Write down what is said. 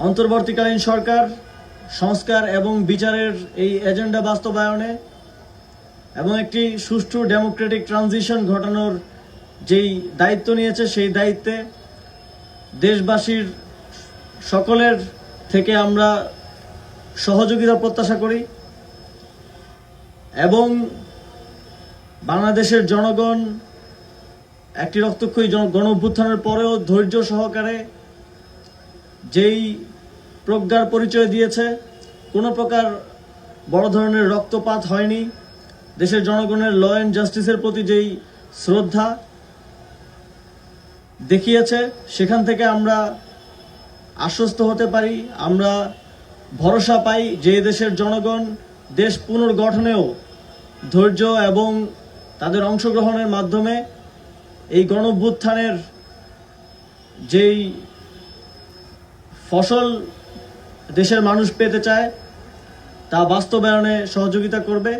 অন্তর্বর্তীকালীন সরকার সংস্কার এবং বিচারের এই এজেন্ডা বাস্তবায়নে এবং একটি সুষ্ঠু ডেমোক্রেটিক ট্রানজিশন ঘটানোর যেই দায়িত্ব নিয়েছে, সেই দায়িত্বে দেশবাসীর সকলের থেকে আমরা সহযোগিতা প্রত্যাশা করি এবং বাংলাদেশের জনগণ একটি রক্তক্ষয়ী গণ অভ্যুত্থানের পরেও ধৈর্য সহকারে যেই প্রজ্ঞার পরিচয় দিয়েছে, কোনো প্রকার বড় ধরনের রক্তপাত হয়নি। দেশের জনগণের ল অ্যান্ড জাস্টিসের প্রতি যেই শ্রদ্ধা দেখিয়েছে, সেখান থেকে আমরা আশ্বস্ত হতে পারি, আমরা ভরসা পাই যে দেশের জনগণ দেশ পুনর্গঠনেও ধৈর্য এবং তাদের অংশগ্রহণের মাধ্যমে এই গণঅভ্যুত্থানের যেই ফসল দেশের মানুষ পেতে চায় তা বাস্তবায়নে সহযোগিতা করবে।